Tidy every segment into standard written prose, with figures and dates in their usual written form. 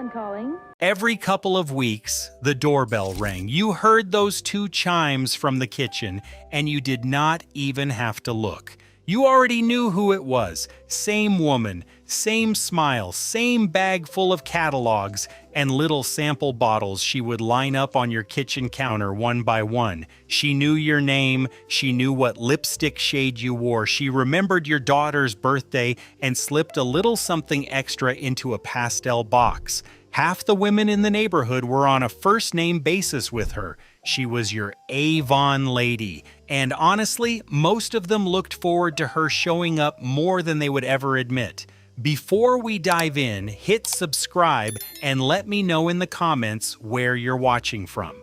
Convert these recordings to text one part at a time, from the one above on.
Avon calling. Every couple of weeks, the doorbell rang. You heard those two chimes from the kitchen, and you did not even have to look. You already knew who it was. Same woman, same smile, same bag full of catalogs and little sample bottles she would line up on your kitchen counter one by one. She knew your name, she knew what lipstick shade you wore, she remembered your daughter's birthday and slipped a little something extra into a pastel box. Half the women in the neighborhood were on a first-name basis with her. She was your Avon Lady, and honestly, most of them looked forward to her showing up more than they would ever admit. Before we dive in, hit subscribe and let me know in the comments where you're watching from.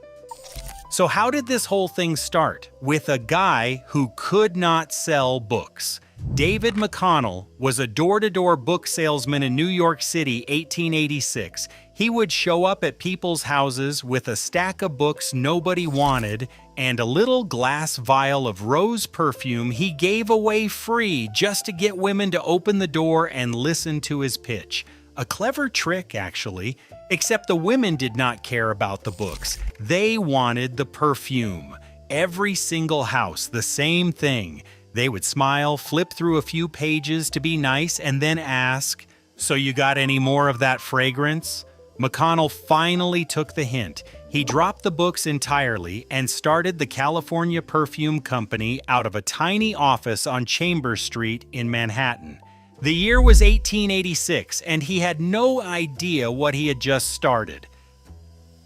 So how did this whole thing start? With a guy who could not sell books. David McConnell was a door-to-door book salesman in New York City, 1886. He would show up at people's houses with a stack of books nobody wanted and a little glass vial of rose perfume he gave away free just to get women to open the door and listen to his pitch. A clever trick, actually, except the women did not care about the books. They wanted the perfume. Every single house, the same thing. They would smile, flip through a few pages to be nice, and then ask, "So you got any more of that fragrance?" McConnell finally took the hint. He dropped the books entirely and started the California Perfume Company out of a tiny office on Chambers Street in Manhattan. The year was 1886, and he had no idea what he had just started.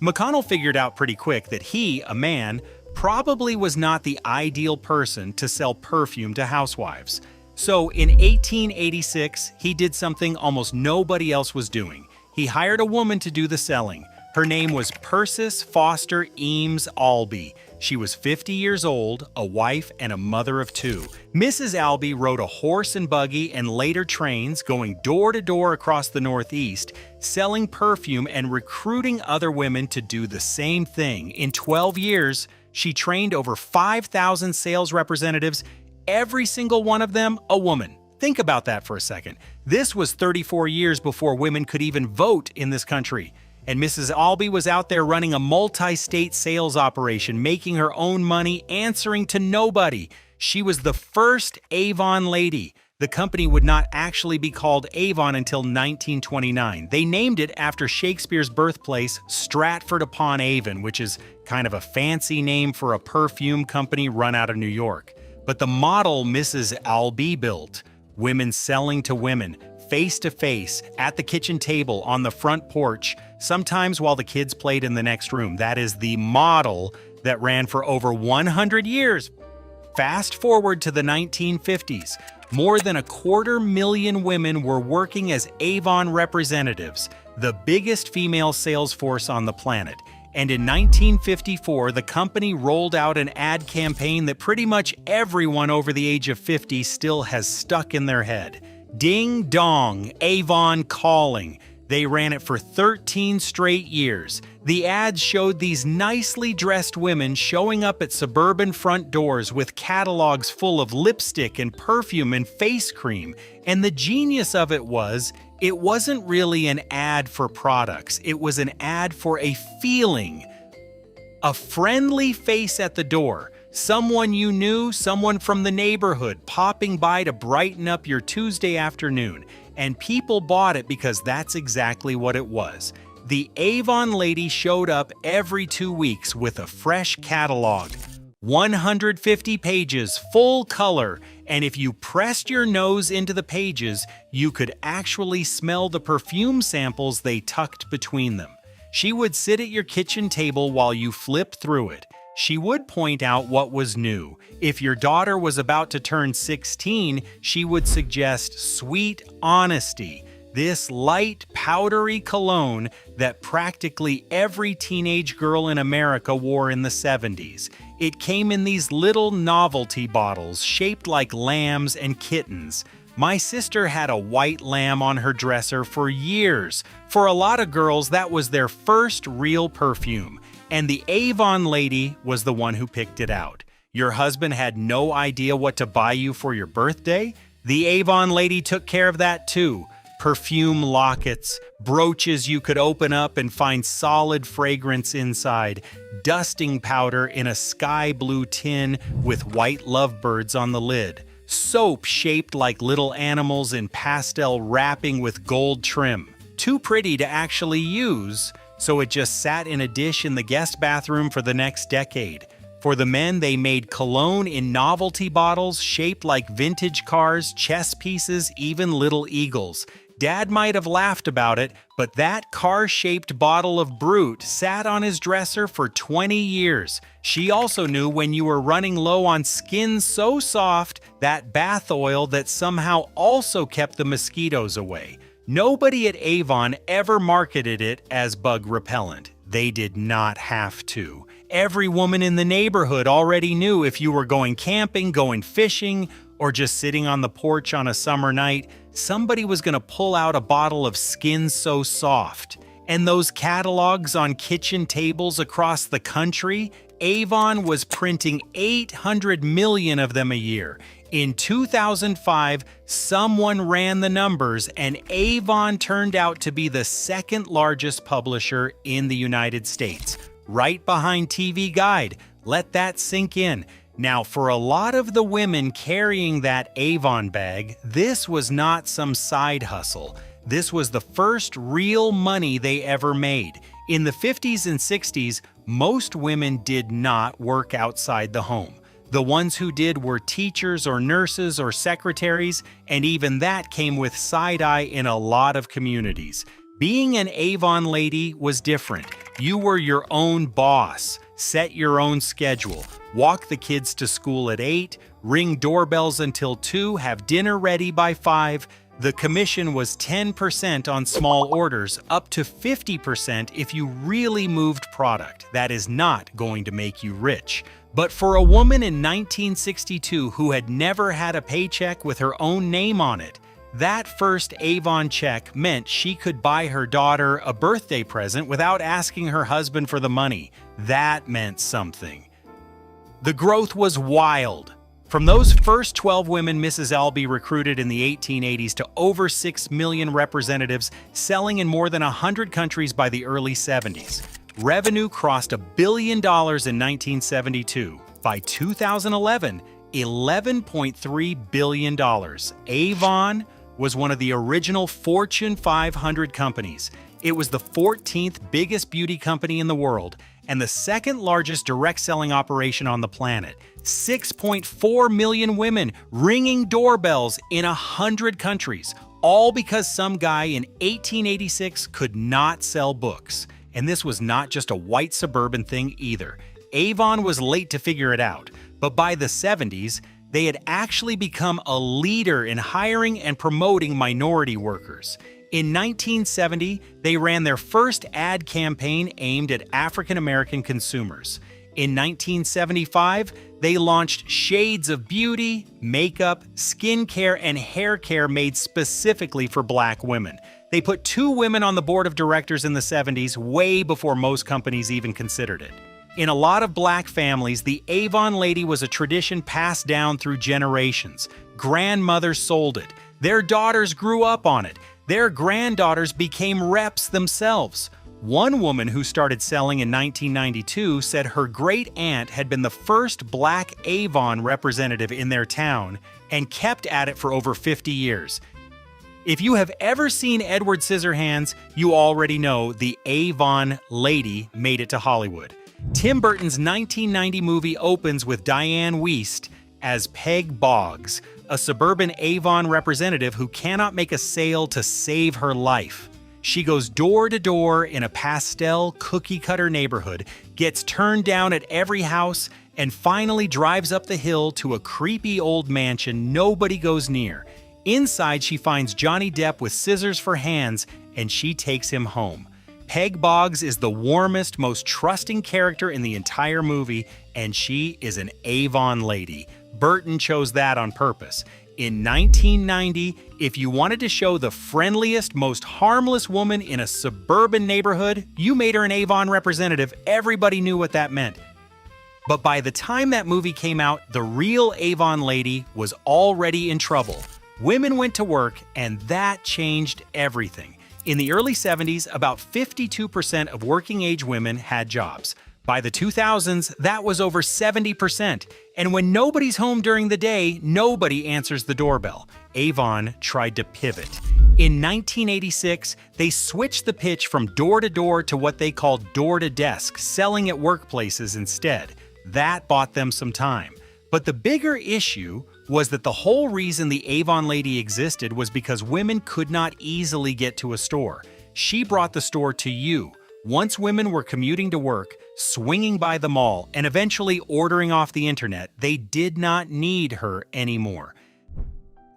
McConnell figured out pretty quick that he, a man, probably was not the ideal person to sell perfume to housewives. So in 1886, he did something almost nobody else was doing. He hired a woman to do the selling. Her name was Persis Foster Eames Albee. She was 50 years old, a wife, and a mother of two. Mrs. Albee rode a horse and buggy and later trains, going door to door across the Northeast, selling perfume and recruiting other women to do the same thing. In 12 years, she trained over 5,000 sales representatives, every single one of them a woman. Think about that for a second. This was 34 years before women could even vote in this country. And Mrs. Albee was out there running a multi-state sales operation, making her own money, answering to nobody. She was the first Avon Lady. The company would not actually be called Avon until 1929. They named it after Shakespeare's birthplace, Stratford-upon-Avon, which is kind of a fancy name for a perfume company run out of New York. But the model Mrs. Albee built, women selling to women, face to face, at the kitchen table, on the front porch, sometimes while the kids played in the next room. That is the model that ran for over 100 years. Fast forward to the 1950s. More than 250,000 women were working as Avon representatives, the biggest female sales force on the planet. And in 1954, the company rolled out an ad campaign that pretty much everyone over the age of 50 still has stuck in their head. Ding dong, Avon calling. They ran it for 13 straight years. The ads showed these nicely dressed women showing up at suburban front doors with catalogs full of lipstick and perfume and face cream. And the genius of it wasn't really an ad for products. It was an ad for a feeling. A friendly face at the door. Someone you knew, someone from the neighborhood popping by to brighten up your Tuesday afternoon. And people bought it because that's exactly what it was. The Avon Lady showed up every 2 weeks with a fresh catalog. 150 pages, full color, and if you pressed your nose into the pages, you could actually smell the perfume samples they tucked between them. She would sit at your kitchen table while you flipped through it. She would point out what was new. If your daughter was about to turn 16, she would suggest Sweet Honesty, this light, powdery cologne that practically every teenage girl in America wore in the 70s. It came in these little novelty bottles shaped like lambs and kittens. My sister had a white lamb on her dresser for years. For a lot of girls, that was their first real perfume. And the Avon Lady was the one who picked it out. Your husband had no idea what to buy you for your birthday? The Avon Lady took care of that too. perfume lockets, brooches you could open up and find solid fragrance inside, dusting powder in a sky blue tin with white lovebirds on the lid, soap shaped like little animals in pastel wrapping with gold trim. Too pretty to actually use, so it just sat in a dish in the guest bathroom for the next decade. For the men, they made cologne in novelty bottles shaped like vintage cars, chess pieces, even little eagles. Dad might have laughed about it, but that car-shaped bottle of Brut sat on his dresser for 20 years. She also knew when you were running low on skin so soft, that bath oil that somehow also kept the mosquitoes away. Nobody at Avon ever marketed it as bug repellent. They did not have to. Every woman in the neighborhood already knew if you were going camping, going fishing, or just sitting on the porch on a summer night, somebody was going to pull out a bottle of Skin So Soft. And those catalogs on kitchen tables across the country, Avon was printing 800 million of them a year. In 2005, someone ran the numbers, and Avon turned out to be the second largest publisher in the United States, right behind TV Guide. Let that sink in. Now, for a lot of the women carrying that Avon bag, this was not some side hustle. This was the first real money they ever made. In the 50s and 60s, most women did not work outside the home. The ones who did were teachers or nurses or secretaries, and even that came with side-eye in a lot of communities. Being an Avon lady was different. You were your own boss, set your own schedule, walk the kids to school at 8, ring doorbells until 2, have dinner ready by 5. The commission was 10% on small orders, up to 50% if you really moved product. That is not going to make you rich. But for a woman in 1962 who had never had a paycheck with her own name on it, that first Avon check meant she could buy her daughter a birthday present without asking her husband for the money. That meant something. The growth was wild. From those first 12 women Mrs. Albee recruited in the 1880s to over 6 million representatives selling in more than 100 countries by the early 70s. Revenue crossed $1 billion in 1972. By 2011, $11.3 billion. Avon was one of the original Fortune 500 companies. It was the 14th biggest beauty company in the world and the second largest direct selling operation on the planet. 6.4 million women ringing doorbells in 100 countries, all because some guy in 1886 could not sell books. And this was not just a white suburban thing either. Avon was late to figure it out, but by the 70s, they had actually become a leader in hiring and promoting minority workers. In 1970, they ran their first ad campaign aimed at African American consumers. In 1975, they launched shades of beauty, makeup, skincare, and hair care made specifically for Black women. They put 2 women on the board of directors in the 70s, way before most companies even considered it. In a lot of Black families, the Avon Lady was a tradition passed down through generations. Grandmothers sold it. Their daughters grew up on it. Their granddaughters became reps themselves. One woman who started selling in 1992 said her great-aunt had been the first Black Avon representative in their town and kept at it for over 50 years. If you have ever seen Edward Scissorhands, you already know the Avon Lady made it to Hollywood. Tim Burton's 1990 movie opens with Diane Wiest as Peg Boggs, a suburban Avon representative who cannot make a sale to save her life. She goes door to door in a pastel, cookie-cutter neighborhood, gets turned down at every house, and finally drives up the hill to a creepy old mansion nobody goes near. Inside, she finds Johnny Depp with scissors for hands, and she takes him home. Peg Boggs is the warmest, most trusting character in the entire movie, and she is an Avon lady. Burton chose that on purpose. In 1990, if you wanted to show the friendliest, most harmless woman in a suburban neighborhood, you made her an Avon representative. Everybody knew what that meant. But by the time that movie came out, the real Avon lady was already in trouble. Women went to work, and that changed everything. In the early 70s, about 52% of working-age women had jobs. By the 2000s, that was over 70%. And when nobody's home during the day, nobody answers the doorbell. Avon tried to pivot. In 1986, they switched the pitch from door-to-door to what they called door-to-desk, selling at workplaces instead. That bought them some time. But the bigger issue was that the whole reason the Avon Lady existed was because women could not easily get to a store. She brought the store to you. Once women were commuting to work, swinging by the mall, and eventually ordering off the internet, they did not need her anymore.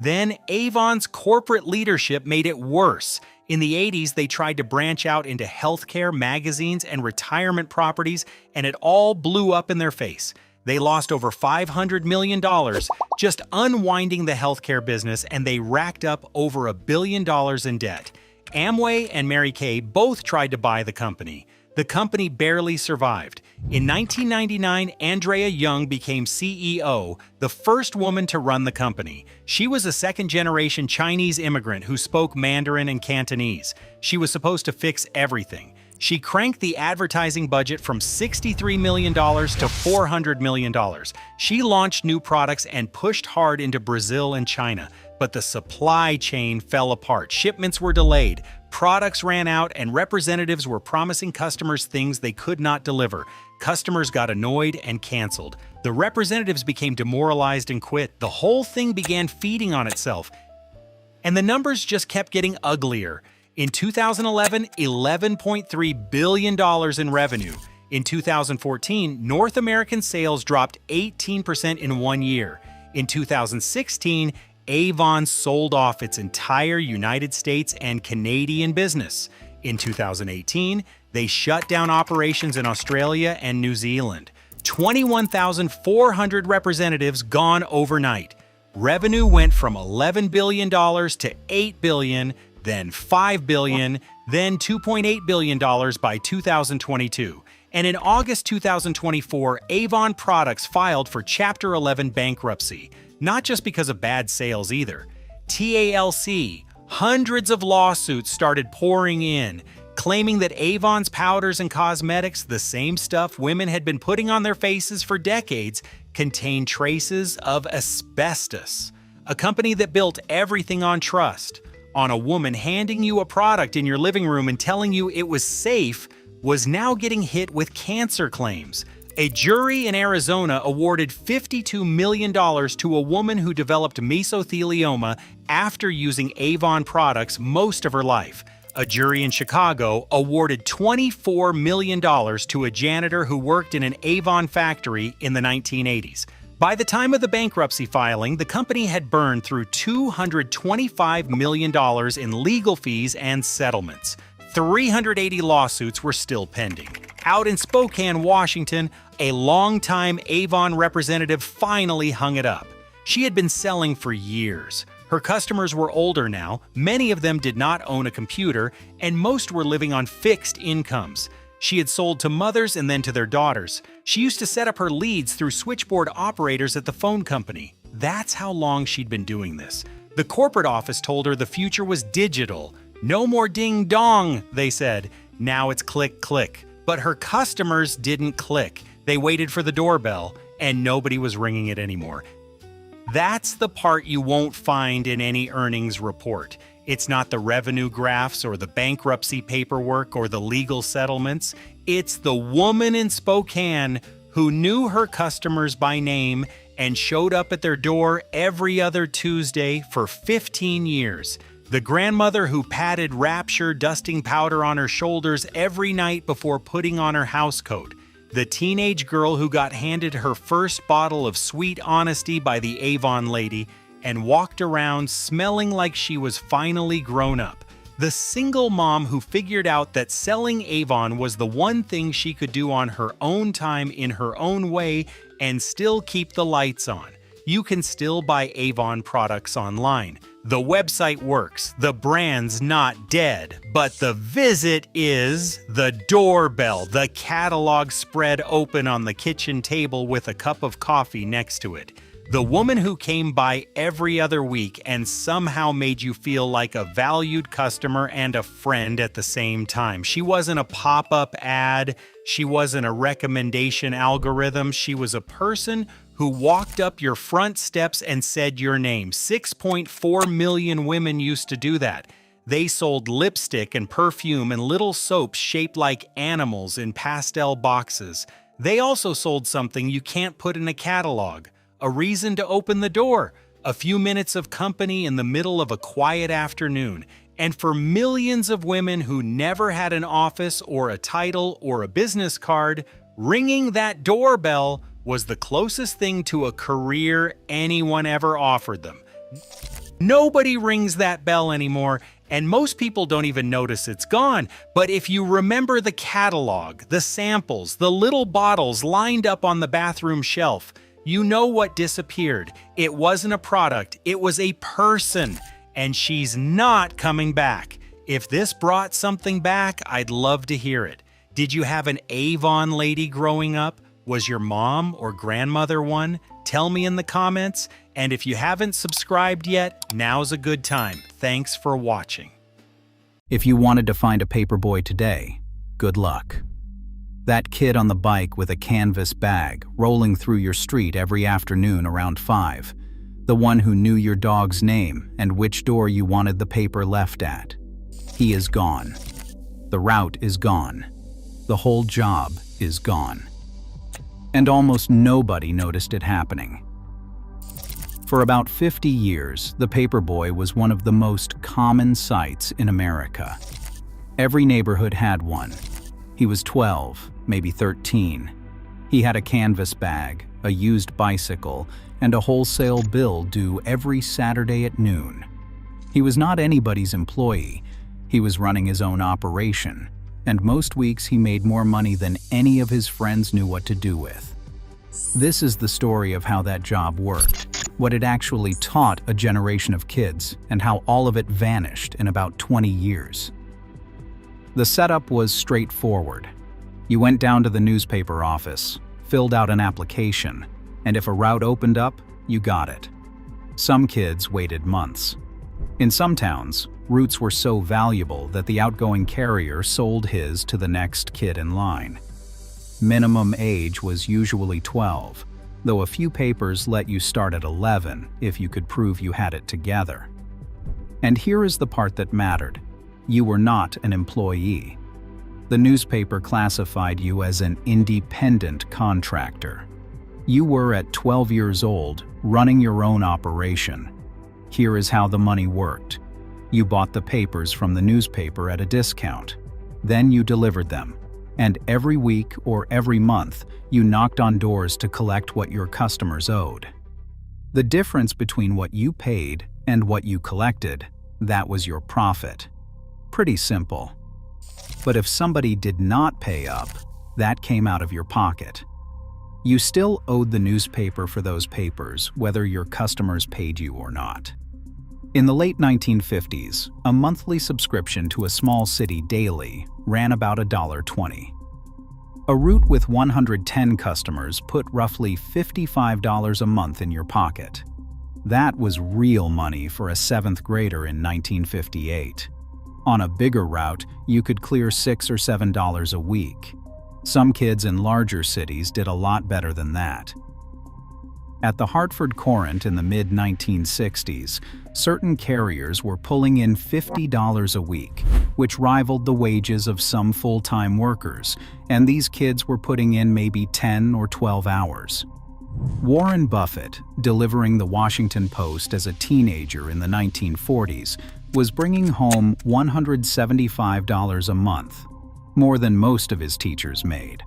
Then Avon's corporate leadership made it worse. In the 80s, they tried to branch out into healthcare, magazines, and retirement properties, and it all blew up in their face. They lost over $500 million just unwinding the healthcare business, and they racked up over $1 billion in debt. Amway and Mary Kay both tried to buy the company. The company barely survived. In 1999, Andrea Young became CEO, the first woman to run the company. She was a second-generation Chinese immigrant who spoke Mandarin and Cantonese. She was supposed to fix everything. She cranked the advertising budget from $63 million to $400 million. She launched new products and pushed hard into Brazil and China. But the supply chain fell apart. Shipments were delayed, products ran out, and representatives were promising customers things they could not deliver. Customers got annoyed and canceled. The representatives became demoralized and quit. The whole thing began feeding on itself. And the numbers just kept getting uglier. In 2011, $11.3 billion in revenue. In 2014, North American sales dropped 18% in 1 year. In 2016, Avon sold off its entire United States and Canadian business. In 2018, they shut down operations in Australia and New Zealand. 21,400 representatives gone overnight. Revenue went from $11 billion to $8 billion, then $5 billion, then $2.8 billion by 2022. And in August 2024, Avon Products filed for Chapter 11 bankruptcy. Not just because of bad sales either. TALC, hundreds of lawsuits started pouring in, claiming that Avon's powders and cosmetics, the same stuff women had been putting on their faces for decades, contained traces of asbestos. A company that built everything on trust, on a woman handing you a product in your living room and telling you it was safe, was now getting hit with cancer claims. A jury in Arizona awarded $52 million to a woman who developed mesothelioma after using Avon products most of her life. A jury in Chicago awarded $24 million to a janitor who worked in an Avon factory in the 1980s. By the time of the bankruptcy filing, the company had burned through $225 million in legal fees and settlements. 380 lawsuits were still pending. Out in Spokane, Washington, a longtime Avon representative finally hung it up. She had been selling for years. Her customers were older now, many of them did not own a computer, and most were living on fixed incomes. She had sold to mothers and then to their daughters. She used to set up her leads through switchboard operators at the phone company. That's how long she'd been doing this. The corporate office told her the future was digital. No more ding-dong, they said. Now it's click-click. But her customers didn't click. They waited for the doorbell, and nobody was ringing it anymore. That's the part you won't find in any earnings report. It's not the revenue graphs or the bankruptcy paperwork or the legal settlements. It's the woman in Spokane who knew her customers by name and showed up at their door every other Tuesday for 15 years. The grandmother who patted Rapture dusting powder on her shoulders every night before putting on her housecoat. The teenage girl who got handed her first bottle of sweet honesty by the Avon Lady and walked around smelling like she was finally grown up. The single mom who figured out that selling Avon was the one thing she could do on her own time in her own way and still keep the lights on. You can still buy Avon products online. The website works, the brand's not dead, but the visit is the doorbell, the catalog spread open on the kitchen table with a cup of coffee next to it. The woman who came by every other week and somehow made you feel like a valued customer and a friend at the same time. She wasn't a pop-up ad. She wasn't a recommendation algorithm. She was a person who walked up your front steps and said your name. 6.4 million women used to do that. They sold lipstick and perfume and little soaps shaped like animals in pastel boxes. They also sold something you can't put in a catalog, a reason to open the door, a few minutes of company in the middle of a quiet afternoon. And for millions of women who never had an office or a title or a business card, ringing that doorbell was the closest thing to a career anyone ever offered them. Nobody rings that bell anymore, and most people don't even notice it's gone. But if you remember the catalog, the samples, the little bottles lined up on the bathroom shelf, you know what disappeared. It wasn't a product, it was a person, and she's not coming back. If this brought something back, I'd love to hear it. Did you have an Avon Lady growing up? Was your mom or grandmother one? Tell me in the comments. And if you haven't subscribed yet, now's a good time. Thanks for watching. If you wanted to find a paperboy today, good luck. That kid on the bike with a canvas bag rolling through your street every afternoon around 5. The one who knew your dog's name and which door you wanted the paper left at. He is gone. The route is gone. The whole job is gone. And almost nobody noticed it happening. For about 50 years, the paperboy was one of the most common sights in America. Every neighborhood had one. He was 12, maybe 13. He had a canvas bag, a used bicycle, and a wholesale bill due every Saturday at noon. He was not anybody's employee. He was running his own operation, and most weeks he made more money than any of his friends knew what to do with. This is the story of how that job worked, what it actually taught a generation of kids, and how all of it vanished in about 20 years. The setup was straightforward. You went down to the newspaper office, filled out an application, and if a route opened up, you got it. Some kids waited months. In some towns, routes were so valuable that the outgoing carrier sold his to the next kid in line. Minimum age was usually 12, though a few papers let you start at 11 if you could prove you had it together. And here is the part that mattered. You were not an employee. The newspaper classified you as an independent contractor. You were at 12 years old, running your own operation. Here is how the money worked. You bought the papers from the newspaper at a discount. Then you delivered them. And every week or every month, you knocked on doors to collect what your customers owed. The difference between what you paid and what you collected, that was your profit. Pretty simple. But if somebody did not pay up, that came out of your pocket. You still owed the newspaper for those papers, whether your customers paid you or not. In the late 1950s, a monthly subscription to a small city daily ran about $1.20. A route with 110 customers put roughly $55 a month in your pocket. That was real money for a 7th grader in 1958. On a bigger route, you could clear $6 or $7 a week. Some kids in larger cities did a lot better than that. At the Hartford Courant in the mid-1960s, certain carriers were pulling in $50 a week, which rivaled the wages of some full-time workers, and these kids were putting in maybe 10 or 12 hours. Warren Buffett, delivering the Washington Post as a teenager in the 1940s, was bringing home $175 a month, more than most of his teachers made.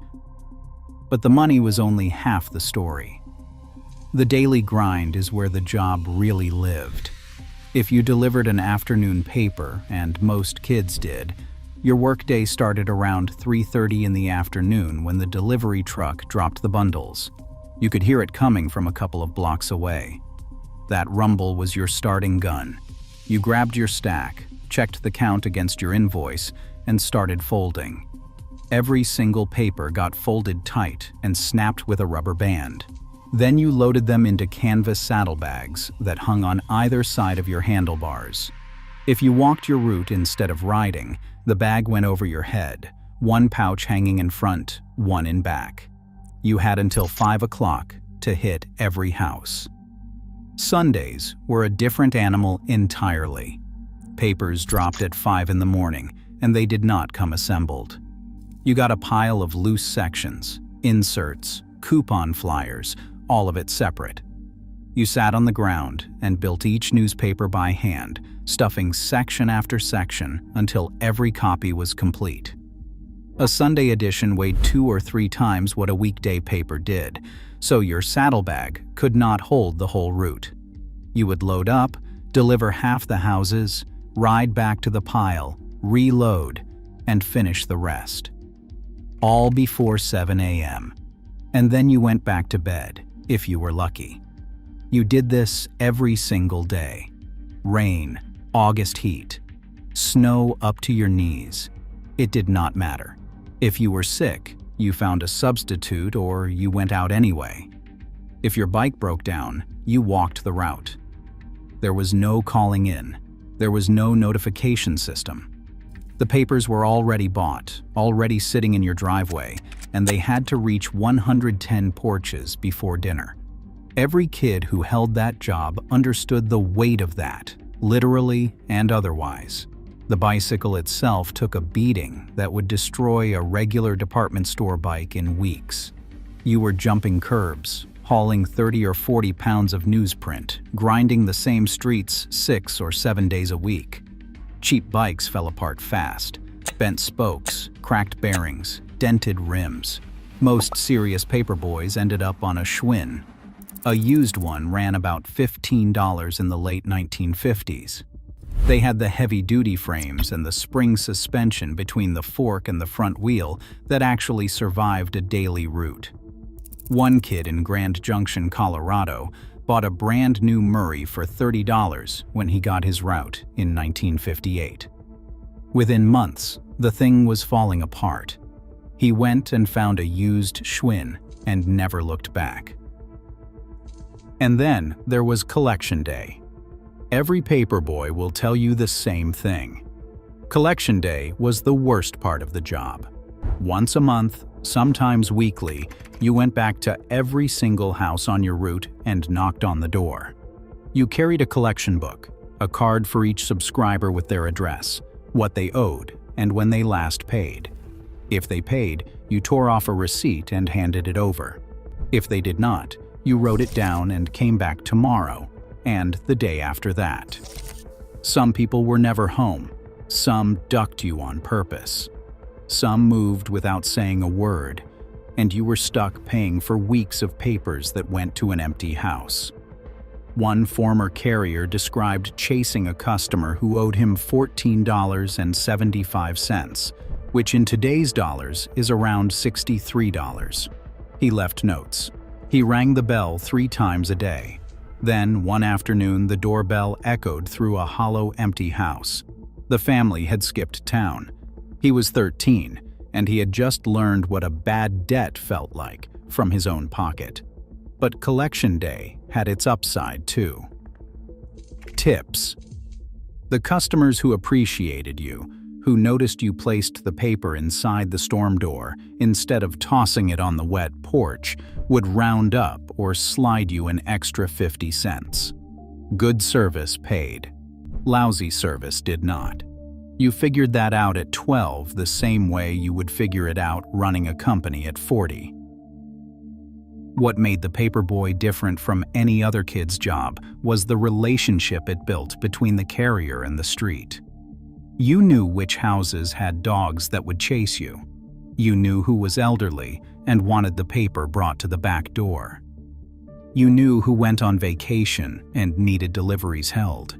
But the money was only half the story. The daily grind is where the job really lived. If you delivered an afternoon paper, and most kids did, your workday started around 3:30 in the afternoon when the delivery truck dropped the bundles. You could hear it coming from a couple of blocks away. That rumble was your starting gun. You grabbed your stack, checked the count against your invoice, and started folding. Every single paper got folded tight and snapped with a rubber band. Then you loaded them into canvas saddlebags that hung on either side of your handlebars. If you walked your route instead of riding, the bag went over your head, one pouch hanging in front, one in back. You had until 5 o'clock to hit every house. Sundays were a different animal entirely. Papers dropped at 5 in the morning, and they did not come assembled. You got a pile of loose sections, inserts, coupon flyers, all of it separate. You sat on the ground and built each newspaper by hand, stuffing section after section until every copy was complete. A Sunday edition weighed 2 or 3 times what a weekday paper did, so your saddlebag could not hold the whole route. You would load up, deliver half the houses, ride back to the pile, reload, and finish the rest. All before 7 a.m. And then you went back to bed, if you were lucky. You did this every single day. Rain, August heat, snow up to your knees. It did not matter. If you were sick, you found a substitute or you went out anyway. If your bike broke down, you walked the route. There was no calling in. There was no notification system. The papers were already bought, already sitting in your driveway, and they had to reach 110 porches before dinner. Every kid who held that job understood the weight of that, literally and otherwise. The bicycle itself took a beating that would destroy a regular department store bike in weeks. You were jumping curbs, hauling 30 or 40 pounds of newsprint, grinding the same streets 6 or 7 days a week. Cheap bikes fell apart fast. Bent spokes, cracked bearings, dented rims. Most serious paperboys ended up on a Schwinn. A used one ran about $15 in the late 1950s. They had the heavy-duty frames and the spring suspension between the fork and the front wheel that actually survived a daily route. One kid in Grand Junction, Colorado, bought a brand new Murray for $30 when he got his route in 1958. Within months, the thing was falling apart. He went and found a used Schwinn and never looked back. And then there was Collection Day. Every paperboy will tell you the same thing. Collection Day was the worst part of the job. Once a month, sometimes weekly, you went back to every single house on your route and knocked on the door. You carried a collection book, a card for each subscriber with their address, what they owed, and when they last paid. If they paid, you tore off a receipt and handed it over. If they did not, you wrote it down and came back tomorrow, and the day after that. Some people were never home. Some ducked you on purpose. Some moved without saying a word, and you were stuck paying for weeks of papers that went to an empty house. One former carrier described chasing a customer who owed him $14.75, which in today's dollars is around $63. He left notes. He rang the bell 3 times a day. Then, one afternoon, the doorbell echoed through a hollow, empty house. The family had skipped town. He was 13, and he had just learned what a bad debt felt like from his own pocket. But Collection Day had its upside, too. Tips. The customers who appreciated you, who noticed you placed the paper inside the storm door instead of tossing it on the wet porch, would round up or slide you an extra 50 cents. Good service paid. Lousy service did not. You figured that out at 12 the same way you would figure it out running a company at 40. What made the paperboy different from any other kid's job was the relationship it built between the carrier and the street. You knew which houses had dogs that would chase you. You knew who was elderly and wanted the paper brought to the back door. You knew who went on vacation and needed deliveries held.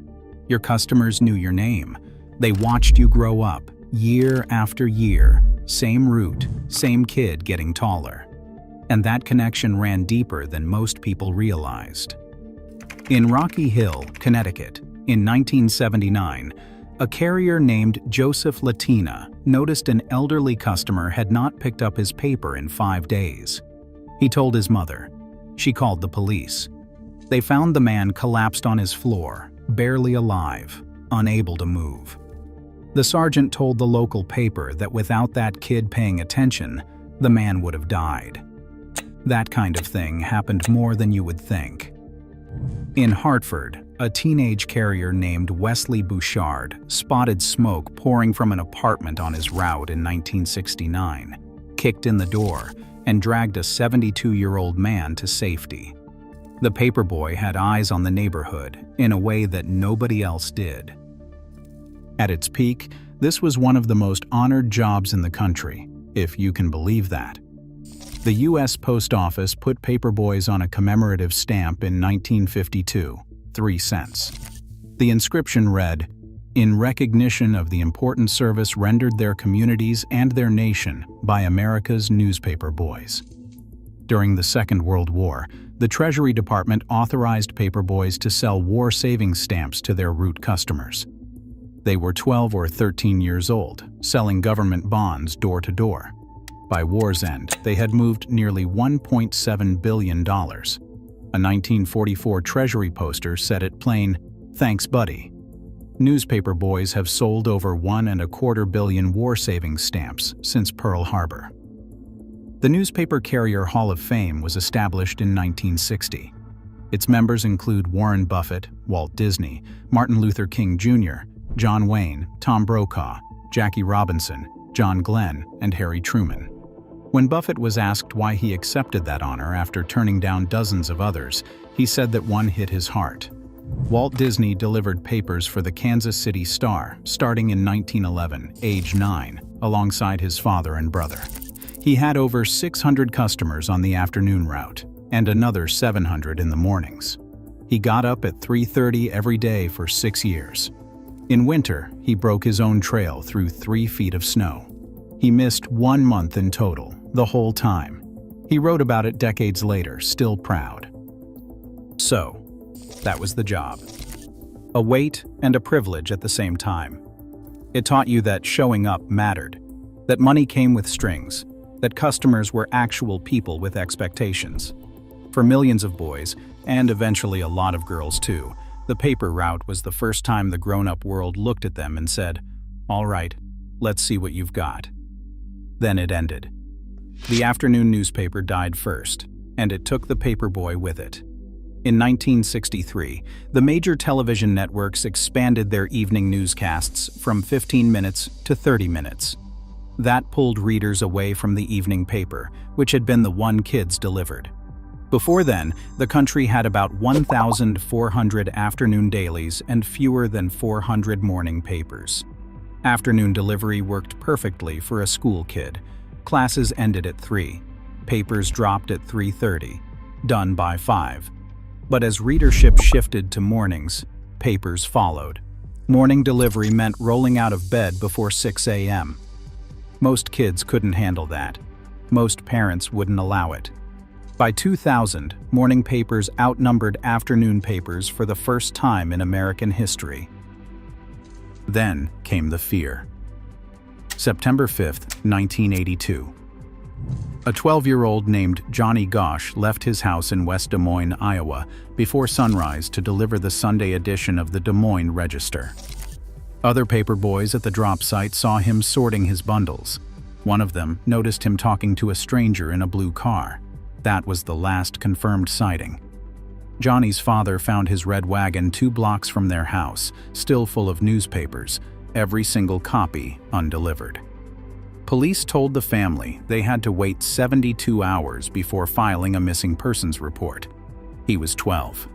Your customers knew your name. They watched you grow up, year after year, same route, same kid getting taller. And that connection ran deeper than most people realized. In Rocky Hill, Connecticut, in 1979, a carrier named Joseph Latina noticed an elderly customer had not picked up his paper in 5 days. He told his mother. She called the police. They found the man collapsed on his floor, barely alive, unable to move. The sergeant told the local paper that without that kid paying attention, the man would have died. That kind of thing happened more than you would think. In Hartford, a teenage carrier named Wesley Bouchard spotted smoke pouring from an apartment on his route in 1969, kicked in the door, and dragged a 72-year-old man to safety. The Paperboy had eyes on the neighborhood in a way that nobody else did. At its peak, this was one of the most honored jobs in the country, if you can believe that. The U.S. Post Office put Paperboys on a commemorative stamp in 1952, 3 cents. The inscription read, "In recognition of the important service rendered their communities and their nation by America's newspaper boys." During the Second World War, the Treasury Department authorized Paperboys to sell war savings stamps to their route customers. They were 12 or 13 years old, selling government bonds door to door. By war's end, they had moved nearly $1.7 billion. A 1944 Treasury poster said it plain, "Thanks, buddy." Newspaper boys have sold over $1.25 billion war savings stamps since Pearl Harbor. The Newspaper Carrier Hall of Fame was established in 1960. Its members include Warren Buffett, Walt Disney, Martin Luther King Jr., John Wayne, Tom Brokaw, Jackie Robinson, John Glenn, and Harry Truman. When Buffett was asked why he accepted that honor after turning down dozens of others, he said that one hit his heart. Walt Disney delivered papers for the Kansas City Star starting in 1911, age 9, alongside his father and brother. He had over 600 customers on the afternoon route, and another 700 in the mornings. He got up at 3:30 every day for 6 years. In winter, he broke his own trail through 3 feet of snow. He missed 1 month in total, the whole time. He wrote about it decades later, still proud. So, that was the job. A weight and a privilege at the same time. It taught you that showing up mattered, that money came with strings, that customers were actual people with expectations. For millions of boys, and eventually a lot of girls too, the paper route was the first time the grown-up world looked at them and said, "All right, let's see what you've got." Then it ended. The afternoon newspaper died first, and it took the Paperboy with it. In 1963, the major television networks expanded their evening newscasts from 15 minutes to 30 minutes. That pulled readers away from the evening paper, which had been the one kids delivered. Before then, the country had about 1,400 afternoon dailies and fewer than 400 morning papers. Afternoon delivery worked perfectly for a school kid. Classes ended at 3. Papers dropped at 3:30. Done by 5. But as readership shifted to mornings, papers followed. Morning delivery meant rolling out of bed before 6 a.m. Most kids couldn't handle that. Most parents wouldn't allow it. By 2000, morning papers outnumbered afternoon papers for the first time in American history. Then came the fear. September 5, 1982. A 12-year-old named Johnny Gosch left his house in West Des Moines, Iowa, before sunrise to deliver the Sunday edition of the Des Moines Register. Other paper boys at the drop site saw him sorting his bundles. One of them noticed him talking to a stranger in a blue car. That was the last confirmed sighting. Johnny's father found his red wagon 2 blocks from their house, still full of newspapers, every single copy undelivered. Police told the family they had to wait 72 hours before filing a missing persons report. He was 12.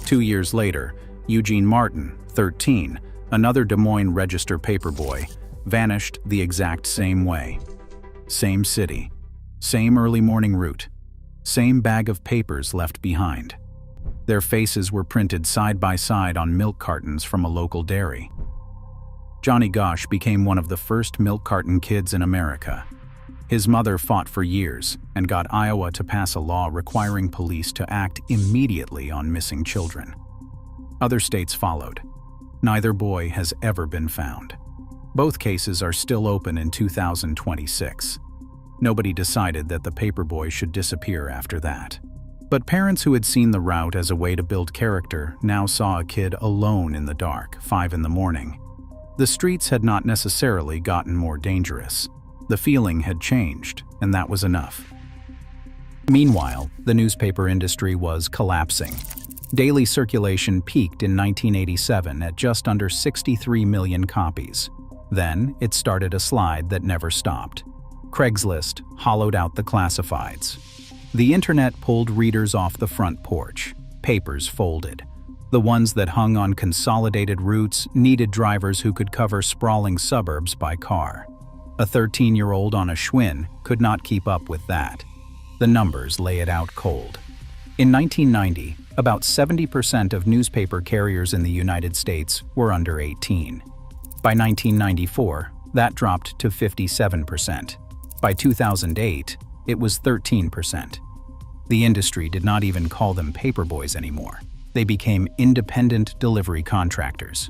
2 years later, Eugene Martin, 13, another Des Moines Register paperboy, vanished the exact same way. Same city, same early morning route, same bag of papers left behind. Their faces were printed side by side on milk cartons from a local dairy. Johnny Gosch became one of the first milk carton kids in America. His mother fought for years and got Iowa to pass a law requiring police to act immediately on missing children. Other states followed. Neither boy has ever been found. Both cases are still open in 2026. Nobody decided that the paperboy should disappear after that. But parents who had seen the route as a way to build character now saw a kid alone in the dark, 5 in the morning. The streets had not necessarily gotten more dangerous. The feeling had changed, and that was enough. Meanwhile, the newspaper industry was collapsing. Daily circulation peaked in 1987 at just under 63 million copies. Then, it started a slide that never stopped. Craigslist hollowed out the classifieds. The internet pulled readers off the front porch. Papers folded. The ones that hung on consolidated routes needed drivers who could cover sprawling suburbs by car. A 13-year-old on a Schwinn could not keep up with that. The numbers lay it out cold. In 1990, about 70% of newspaper carriers in the United States were under 18. By 1994, that dropped to 57%. By 2008, it was 13%. The industry did not even call them paperboys anymore. They became independent delivery contractors.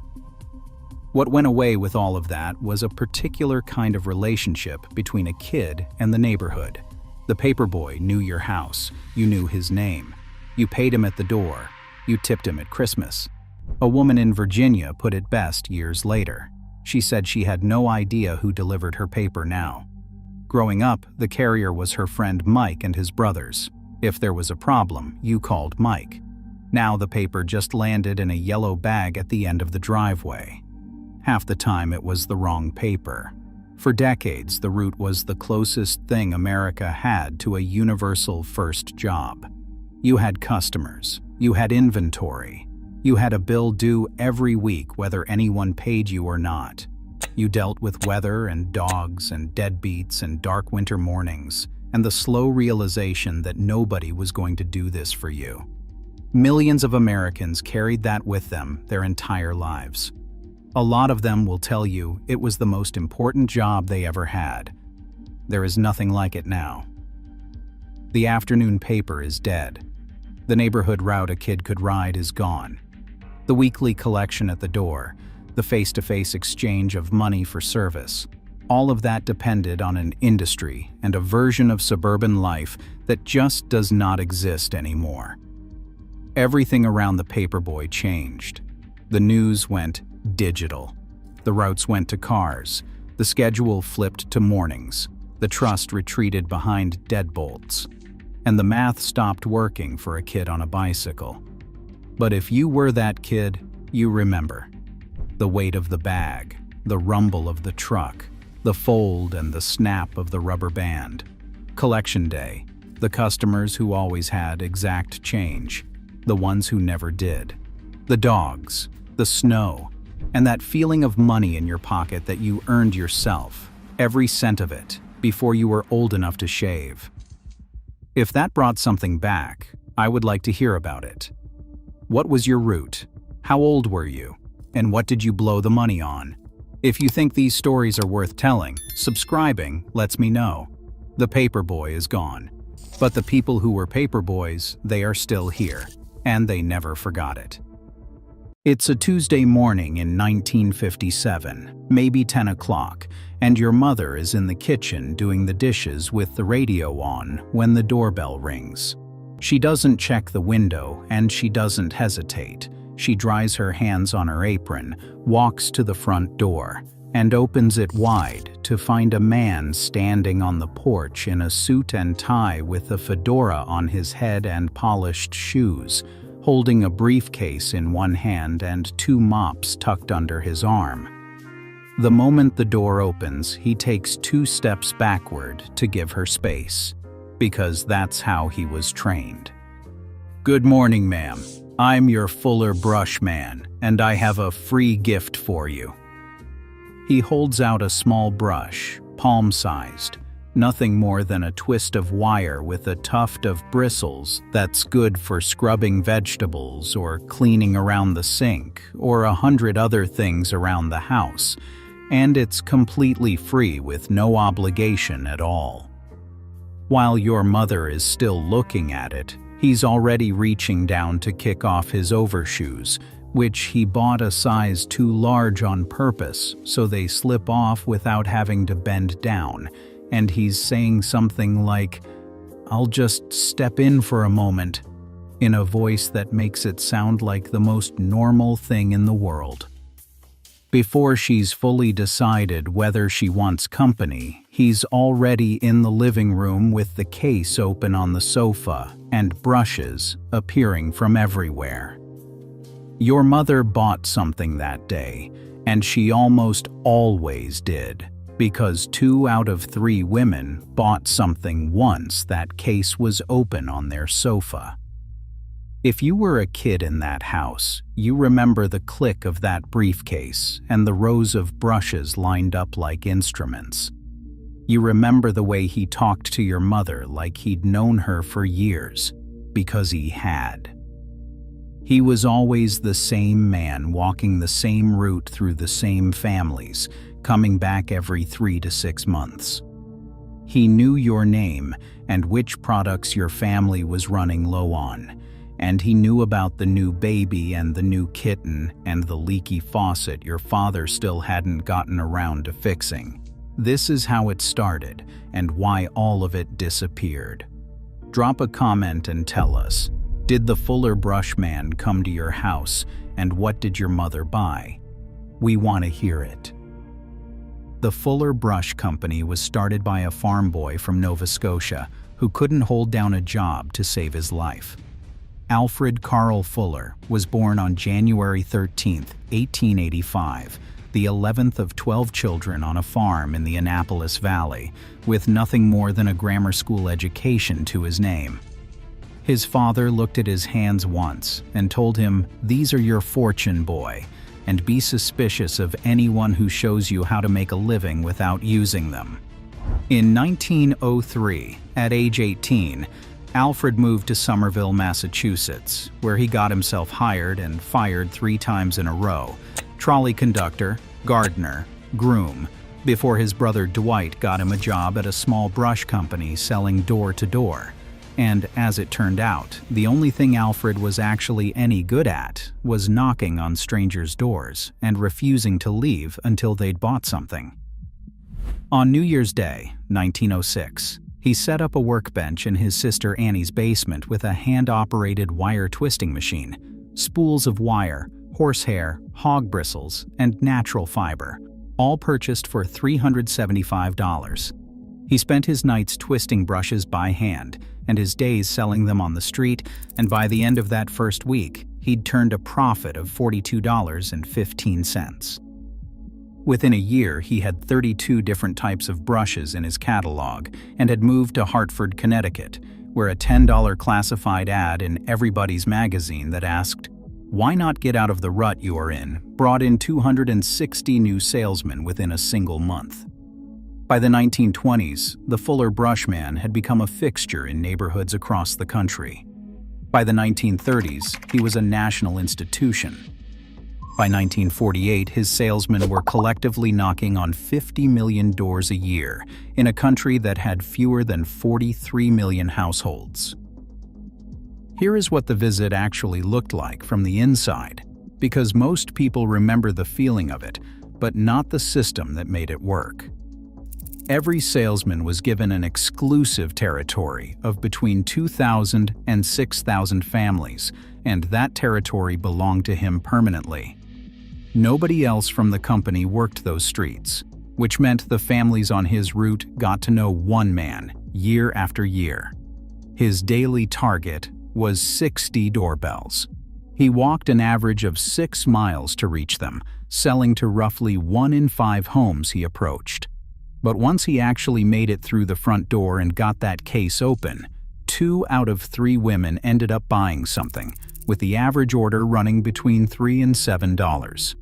What went away with all of that was a particular kind of relationship between a kid and the neighborhood. The paperboy knew your house, you knew his name. You paid him at the door, you tipped him at Christmas. A woman in Virginia put it best years later. She said she had no idea who delivered her paper now. Growing up, the carrier was her friend Mike and his brothers. If there was a problem, you called Mike. Now the paper just landed in a yellow bag at the end of the driveway. Half the time it was the wrong paper. For decades, the route was the closest thing America had to a universal first job. You had customers, you had inventory, you had a bill due every week whether anyone paid you or not. You dealt with weather and dogs and deadbeats and dark winter mornings, and the slow realization that nobody was going to do this for you. Millions of Americans carried that with them their entire lives. A lot of them will tell you it was the most important job they ever had. There is nothing like it now. The afternoon paper is dead. The neighborhood route a kid could ride is gone. The weekly collection at the door, the face-to-face exchange of money for service, all of that depended on an industry and a version of suburban life that just does not exist anymore. Everything around the paperboy changed. The news went digital. The routes went to cars. The schedule flipped to mornings. The trust retreated behind deadbolts. And the math stopped working for a kid on a bicycle. But if you were that kid, you remember. The weight of the bag, the rumble of the truck, the fold and the snap of the rubber band. Collection day, the customers who always had exact change, the ones who never did. The dogs, the snow, and that feeling of money in your pocket that you earned yourself, every cent of it, before you were old enough to shave. If that brought something back, I would like to hear about it. What was your route? How old were you? And what did you blow the money on? If you think these stories are worth telling, subscribing lets me know. The paperboy is gone. But the people who were paperboys, they are still here. And they never forgot it. It's a Tuesday morning in 1957, maybe 10 o'clock, and your mother is in the kitchen doing the dishes with the radio on when the doorbell rings. She doesn't check the window, and she doesn't hesitate. She dries her hands on her apron, walks to the front door, and opens it wide to find a man standing on the porch in a suit and tie with a fedora on his head and polished shoes, holding a briefcase in one hand and 2 mops tucked under his arm. The moment the door opens, he takes 2 steps backward to give her space, because that's how he was trained. "Good morning, ma'am. I'm your Fuller brush man, and I have a free gift for you." He holds out a small brush, palm-sized, nothing more than a twist of wire with a tuft of bristles that's good for scrubbing vegetables or cleaning around the sink or 100 other things around the house, and it's completely free with no obligation at all. While your mother is still looking at it, he's already reaching down to kick off his overshoes, which he bought a size too large on purpose so they slip off without having to bend down, and he's saying something like, "I'll just step in for a moment," in a voice that makes it sound like the most normal thing in the world. Before she's fully decided whether she wants company, he's already in the living room with the case open on the sofa and brushes appearing from everywhere. Your mother bought something that day, and she almost always did, because 2 out of 3 women bought something once that case was open on their sofa. If you were a kid in that house, you remember the click of that briefcase and the rows of brushes lined up like instruments. You remember the way he talked to your mother like he'd known her for years, because he had. He was always the same man walking the same route through the same families, coming back every 3 to 6 months. He knew your name and which products your family was running low on, and he knew about the new baby and the new kitten and the leaky faucet your father still hadn't gotten around to fixing. This is how it started and why all of it disappeared. Drop a comment and tell us, did the Fuller Brush Man come to your house, and what did your mother buy? We want to hear it. The Fuller Brush Company was started by a farm boy from Nova Scotia who couldn't hold down a job to save his life. Alfred Carl Fuller was born on January 13, 1885, the 11th of 12 children on a farm in the Annapolis Valley, with nothing more than a grammar school education to his name. His father looked at his hands once and told him, "These are your fortune, boy, and be suspicious of anyone who shows you how to make a living without using them." In 1903, at age 18, Alfred moved to Somerville, Massachusetts, where he got himself hired and fired 3 times in a row: trolley conductor, gardener, groom, before his brother Dwight got him a job at a small brush company selling door-to-door. And as it turned out, the only thing Alfred was actually any good at was knocking on strangers' doors and refusing to leave until they'd bought something. On New Year's Day, 1906, he set up a workbench in his sister Annie's basement with a hand-operated wire twisting machine, spools of wire, horsehair, hog bristles, and natural fiber, all purchased for $375. He spent his nights twisting brushes by hand and his days selling them on the street, and by the end of that first week, he'd turned a profit of $42.15. Within a year, he had 32 different types of brushes in his catalog and had moved to Hartford, Connecticut, where a $10 classified ad in Everybody's magazine that asked, "Why not get out of the rut you are in?" brought in 260 new salesmen within a single month. By the 1920s, the Fuller Brush Man had become a fixture in neighborhoods across the country. By the 1930s, he was a national institution. By 1948, his salesmen were collectively knocking on 50 million doors a year in a country that had fewer than 43 million households. Here is what the visit actually looked like from the inside, because most people remember the feeling of it, but not the system that made it work. Every salesman was given an exclusive territory of between 2,000 and 6,000 families, and that territory belonged to him permanently. Nobody else from the company worked those streets, which meant the families on his route got to know one man year after year. His daily target was 60 doorbells. He walked an average of 6 miles to reach them, selling to roughly 1 in 5 homes he approached. But once he actually made it through the front door and got that case open, 2 out of 3 women ended up buying something, with the average order running between $3 and $7.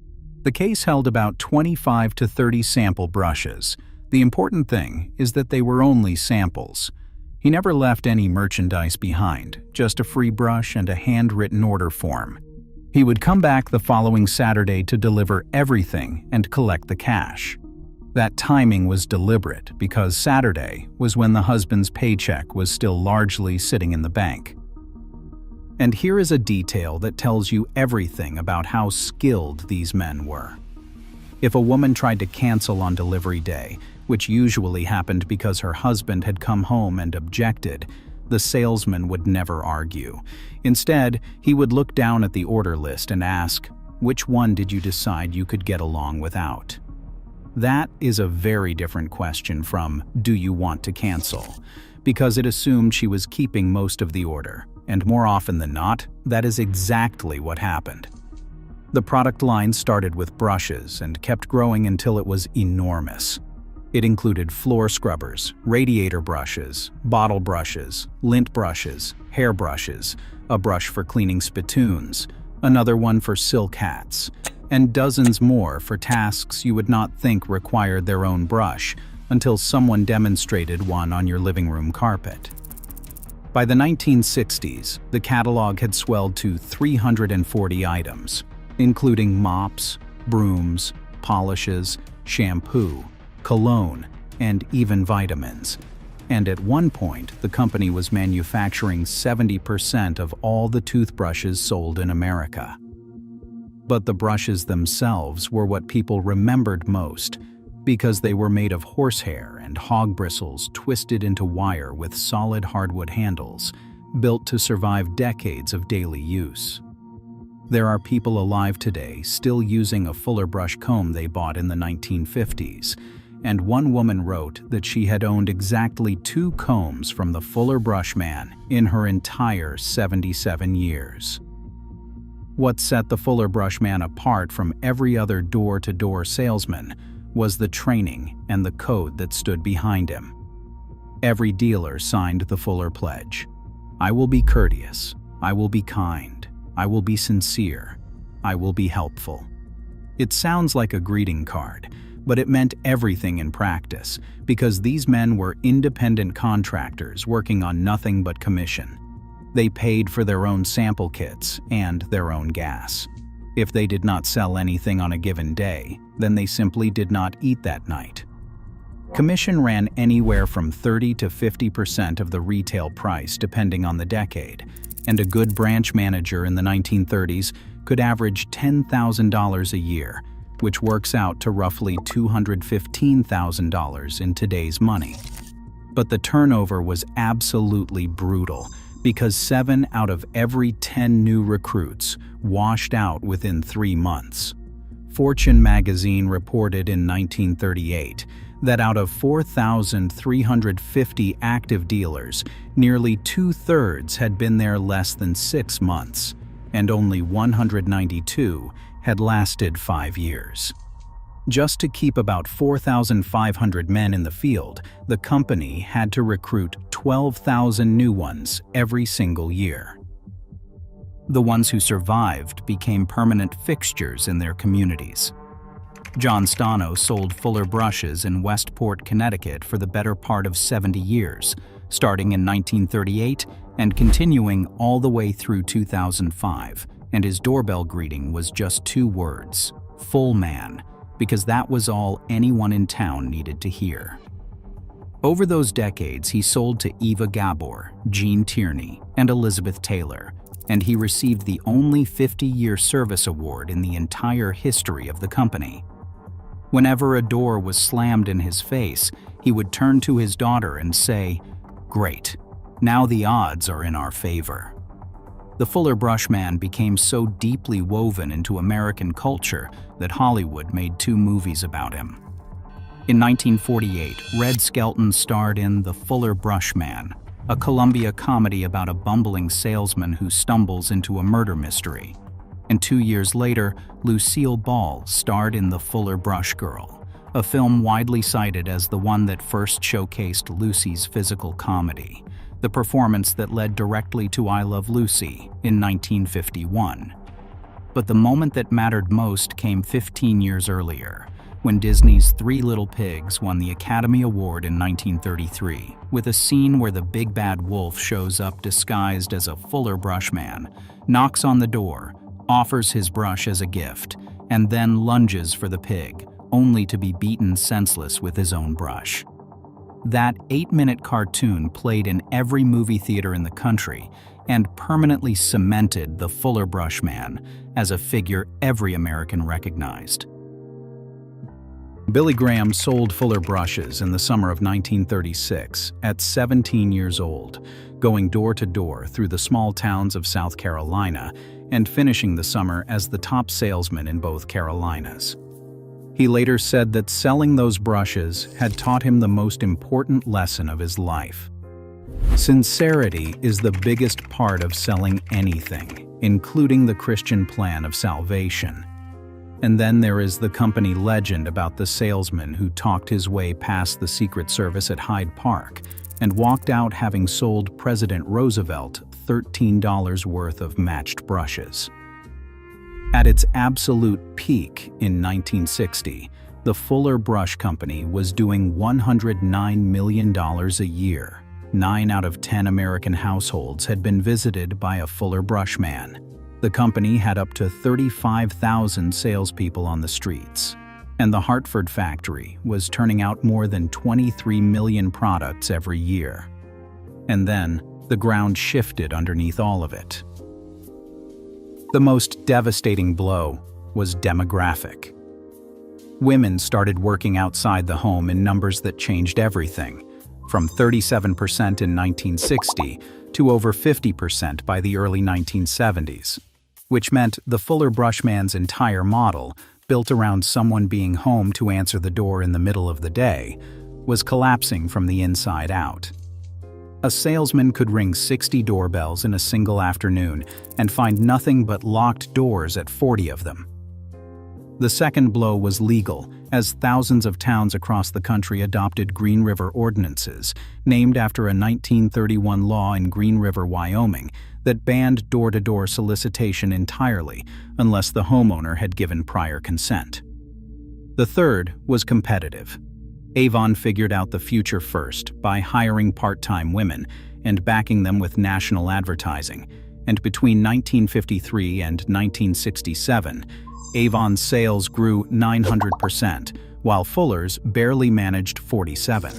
The case held about 25 to 30 sample brushes. The important thing is that they were only samples. He never left any merchandise behind, just a free brush and a handwritten order form. He would come back the following Saturday to deliver everything and collect the cash. That timing was deliberate because Saturday was when the husband's paycheck was still largely sitting in the bank. And here is a detail that tells you everything about how skilled these men were. If a woman tried to cancel on delivery day, which usually happened because her husband had come home and objected, The salesman would never argue. Instead, he would look down at the order list and ask, "Which one did you decide you could get along without?" That is a very different question from, "Do you want to cancel?" because it assumed she was keeping most of the order, and more often than not, that is exactly what happened. The product line started with brushes and kept growing until it was enormous. It included floor scrubbers, radiator brushes, bottle brushes, lint brushes, hair brushes, a brush for cleaning spittoons, another one for silk hats, and dozens more for tasks you would not think required their own brush until someone demonstrated one on your living room carpet. By the 1960s, the catalog had swelled to 340 items, including mops, brooms, polishes, shampoo, cologne, and even vitamins. And at one point, the company was manufacturing 70% of all the toothbrushes sold in America. But the brushes themselves were what people remembered most, because they were made of horsehair and hog bristles twisted into wire with solid hardwood handles, built to survive decades of daily use. There are people alive today still using a Fuller brush comb they bought in the 1950s, and one woman wrote that she had owned exactly 2 combs from the Fuller brush man in her entire 77 years. What set the Fuller brush man apart from every other door-to-door salesman was the training and the code that stood behind him. Every dealer signed the Fuller Pledge. I will be courteous. I will be kind. I will be sincere. I will be helpful. It sounds like a greeting card, but it meant everything in practice, because these men were independent contractors working on nothing but commission. They paid for their own sample kits and their own gas. If they did not sell anything on a given day, then they simply did not eat that night. Commission ran anywhere from 30 to 50% of the retail price depending on the decade, and a good branch manager in the 1930s could average $10,000 a year, which works out to roughly $215,000 in today's money. But the turnover was absolutely brutal, because 7 out of every 10 new recruits washed out within 3 months. Fortune magazine reported in 1938 that out of 4,350 active dealers, nearly 2/3 had been there less than 6 months, and only 192 had lasted 5 years. Just to keep about 4,500 men in the field, the company had to recruit 12,000 new ones every single year. The ones who survived became permanent fixtures in their communities. John Stano sold Fuller brushes in Westport, Connecticut for the better part of 70 years, starting in 1938 and continuing all the way through 2005, and his doorbell greeting was just 2 words, "Full man," because that was all anyone in town needed to hear. Over those decades, he sold to Eva Gabor, Gene Tierney, and Elizabeth Taylor, and he received the only 50-year service award in the entire history of the company. Whenever a door was slammed in his face, he would turn to his daughter and say, "Great, now the odds are in our favor." The Fuller brush man became so deeply woven into American culture that Hollywood made 2 movies about him. In 1948, Red Skelton starred in The Fuller Brush Man, a Columbia comedy about a bumbling salesman who stumbles into a murder mystery. And 2 years later, Lucille Ball starred in The Fuller Brush Girl, a film widely cited as the one that first showcased Lucy's physical comedy, the performance that led directly to I Love Lucy in 1951. But the moment that mattered most came 15 years earlier, when Disney's Three Little Pigs won the Academy Award in 1933, with a scene where the big bad wolf shows up disguised as a Fuller brush man, knocks on the door, offers his brush as a gift, and then lunges for the pig, only to be beaten senseless with his own brush. That 8-minute cartoon played in every movie theater in the country and permanently cemented the Fuller brush man as a figure every American recognized. Billy Graham sold Fuller brushes in the summer of 1936 at 17 years old, going door to door through the small towns of South Carolina and finishing the summer as the top salesman in both Carolinas. He later said that selling those brushes had taught him the most important lesson of his life. Sincerity is the biggest part of selling anything, including the Christian plan of salvation. And then there is the company legend about the salesman who talked his way past the Secret Service at Hyde Park and walked out having sold President Roosevelt $13 worth of matched brushes. At its absolute peak in 1960, the Fuller Brush Company was doing $109 million a year. 9 out of 10 American households had been visited by a Fuller brush man. The company had up to 35,000 salespeople on the streets, and the Hartford factory was turning out more than 23 million products every year. And then, the ground shifted underneath all of it. The most devastating blow was demographic. Women started working outside the home in numbers that changed everything, from 37% in 1960 to over 50% by the early 1970s. Which meant the Fuller brush man's entire model, built around someone being home to answer the door in the middle of the day, was collapsing from the inside out. A salesman could ring 60 doorbells in a single afternoon and find nothing but locked doors at 40 of them. The second blow was legal, as thousands of towns across the country adopted Green River ordinances, named after a 1931 law in Green River, Wyoming, that banned door-to-door solicitation entirely unless the homeowner had given prior consent. The third was competitive. Avon figured out the future first by hiring part-time women and backing them with national advertising, and between 1953 and 1967, Avon's sales grew 900%, while Fuller's barely managed 47.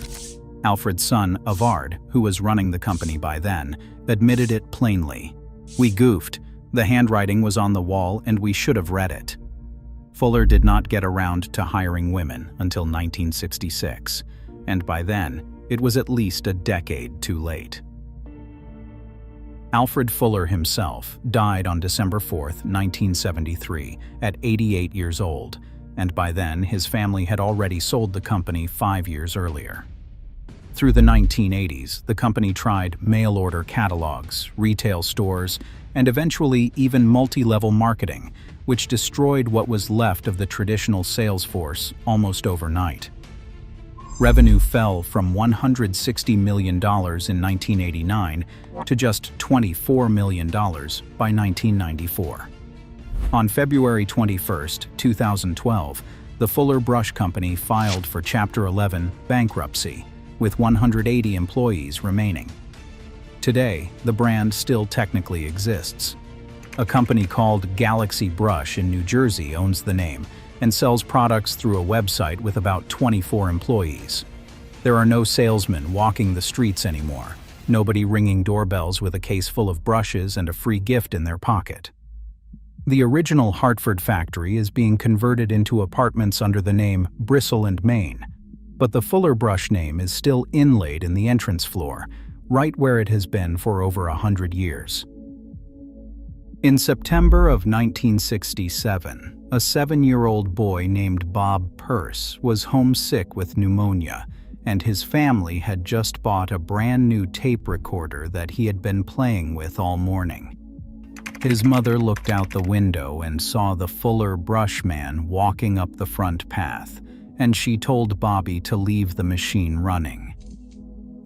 Alfred's son, Avard, who was running the company by then, admitted it plainly. "We goofed. The handwriting was on the wall and we should have read it." Fuller did not get around to hiring women until 1966, and by then, it was at least a decade too late. Alfred Fuller himself died on December 4, 1973, at 88 years old, and by then his family had already sold the company 5 years earlier. Through the 1980s, the company tried mail-order catalogs, retail stores, and eventually even multi-level marketing, which destroyed what was left of the traditional sales force almost overnight. Revenue fell from $160 million in 1989 to just $24 million by 1994. On February 21, 2012, the Fuller Brush Company filed for Chapter 11 bankruptcy, with 180 employees remaining. Today, the brand still technically exists. A company called Galaxy Brush in New Jersey owns the name and sells products through a website with about 24 employees. There are no salesmen walking the streets anymore, nobody ringing doorbells with a case full of brushes and a free gift in their pocket. The original Hartford factory is being converted into apartments under the name Bristle & Main, but the Fuller Brush name is still inlaid in the entrance floor, right where it has been for over 100 years. In September of 1967, a 7-year-old boy named Bob Peirce was homesick with pneumonia, and his family had just bought a brand new tape recorder that he had been playing with all morning. His mother looked out the window and saw the Fuller brush man walking up the front path, and she told Bobby to leave the machine running.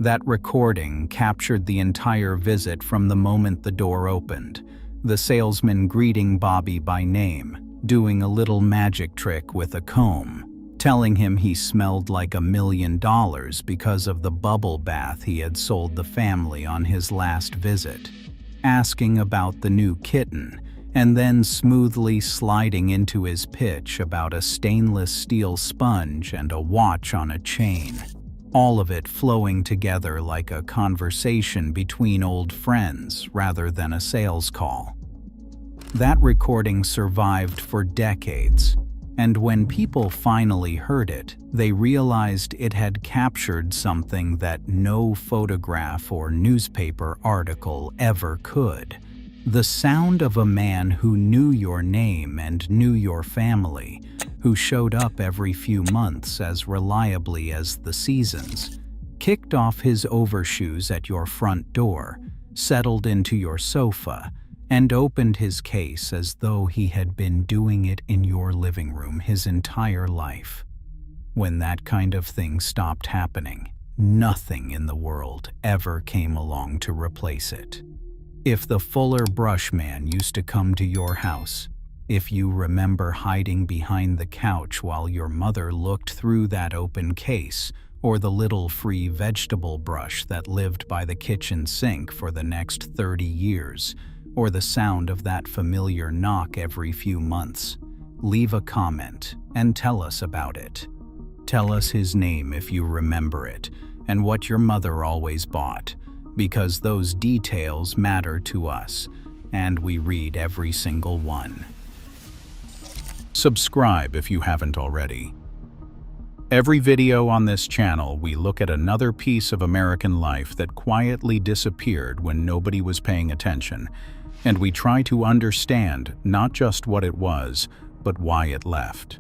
That recording captured the entire visit from the moment the door opened, the salesman greeting Bobby by name, doing a little magic trick with a comb, telling him he smelled like $1 million because of the bubble bath he had sold the family on his last visit, asking about the new kitten, and then smoothly sliding into his pitch about a stainless steel sponge and a watch on a chain, all of it flowing together like a conversation between old friends rather than a sales call. That recording survived for decades, And when people finally heard it, they realized it had captured something that no photograph or newspaper article ever could. The sound of a man who knew your name and knew your family, who showed up every few months as reliably as the seasons, kicked off his overshoes at your front door, settled into your sofa, and opened his case as though he had been doing it in your living room his entire life. When that kind of thing stopped happening, nothing in the world ever came along to replace it. If the Fuller brush man used to come to your house, if you remember hiding behind the couch while your mother looked through that open case, or the little free vegetable brush that lived by the kitchen sink for the next 30 years, or the sound of that familiar knock every few months, leave a comment and tell us about it. Tell us his name if you remember it, and what your mother always bought, because those details matter to us, and we read every single one. Subscribe if you haven't already. Every video on this channel, we look at another piece of American life that quietly disappeared when nobody was paying attention, and we try to understand not just what it was, but why it left.